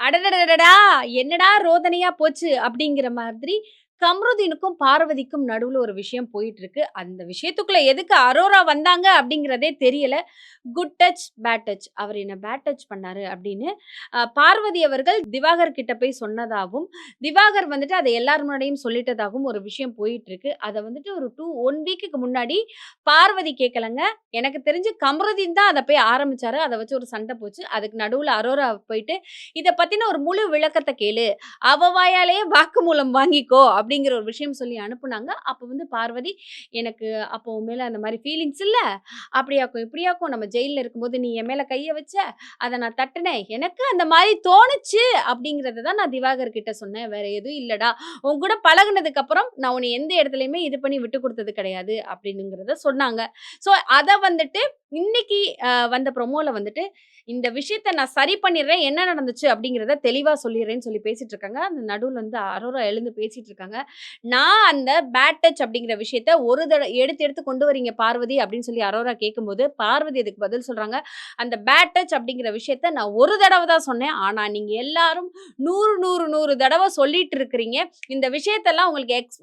அடடடடடா! என்னடா ரோதனையா போச்சு அப்படிங்கிற மாதிரி கம்ருதீனுக்கும், பார்வதிக்கும் நடுவுல ஒரு விஷயம் போயிட்டு இருக்கு. அந்த விஷயத்துக்குள்ள எதுக்கு அரோரா வந்தாங்க அப்படிங்கிறதே தெரியல. Good touch, bad touch. அவரு என்ன பேட் டச் பண்ணாரு அப்படின்னு, பார்வதி அவர்கள் திவாகர் கிட்ட போய் சொன்னதாவும், திவாகர் வந்துட்டு அத எல்லார் முன்னாடியும் சொல்லிட்டதாகவும் ஒரு விஷயம் போயிட்டு இருக்கு. அத வந்துட்டு ஒரு 1 வீக்குக்கு முன்னாடி பார்வதி கேட்கலங்க. எனக்கு தெரிஞ்சு கம்ருதீன் தான் அத போய் ஆரம்பிச்சாரு. அத வச்சு ஒரு சண்ட போச்சு. அதுக்கு நடுவுல அரோரா போயிட்டு, "இத பத்தின ஒரு முழு விளக்கத்த கேளு. அவ வாயாலேயே வாக்குமூலம் வாங்கிக்கோ" அப்படிங்கிற ஒரு விஷயம் சொல்லி அனுப்புனாங்க. அப்ப வந்து பார்வதி, "எனக்கு அப்போ உன் மேல அந்த மாரி ஃபீலிங்ஸ் இல்ல. அப்படியாக்கும், இப்படியாக்கும் நம்ம ஜெயில்ல இருக்கும்போது நீ என் மேல கைய வச்ச. அத நான் தட்டுனேன். எனக்கு அந்த மாரி தோணுச்சு அப்படிங்கிறத தான் நான் திவாகர் கிட்ட சொன்னேன். வேற எதுவும் இல்லடா. உன் கூட பழகுனதுக்கு அப்புறம் நான் உன்ன எந்த இடத்துலயுமே இது பண்ணி விட்டு குடுத்தது கிடையாது." அப்படின்னுங்கிறத சொன்னாங்க. ஸோ அத வந்துட்டு இன்னைக்கு வந்த ப்ரொமோல வந்துட்டு, "இந்த விஷயத்த நான் சரி பண்ணிடுறேன். என்ன நடந்துச்சு அப்படிங்கிறத தெளிவா சொல்லிர்றேன்னு" சொல்லி பேசிட்டு இருக்காங்க. அந்த நடுவுல வந்து அரோரா எழுந்து பேசிட்டு இருக்காங்க. "நான் அந்த பேட் டச் அப்படிங்கிற விஷயத்த ஒரு எடுத்து எடுத்து கொண்டு வரீங்க பார்வதி" அப்படின்னு சொல்லி அரோரா கேட்கும்போது, பார்வதி அதுக்கு பதில் சொல்றாங்க, "அந்த பேட் டச் அப்படிங்கிற விஷயத்த நான் ஒரு தடவ தான் சொன்னேன். ஆனா நீங்க எல்லாரும் 100, 100, 100 தடவ சொல்லிட்டு இருக்கிறீங்க. இந்த விஷயத்தெல்லாம்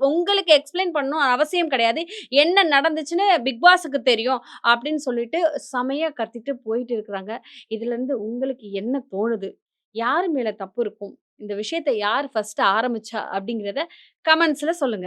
உங்களுக்கு எக்ஸ்ப்ளைன் பண்ணணும் அவசியம் கிடையாது. என்ன நடந்துச்சுன்னு பிக் பாஸ்க்கு தெரியும்." அப்படின்னு சொல்லிட்டு செமையா கத்திட்டு போயிட்டு இருக்கிறாங்க. இதுலருந்து உங்களுக்கு என்ன தோணுது? யார் மேல தப்பு இருக்கும்? இந்த விஷயத்த யார் ஃபர்ஸ்ட் ஆரம்பிச்சா? அப்படிங்கிறத கமெண்ட்ஸ்ல சொல்லுங்க.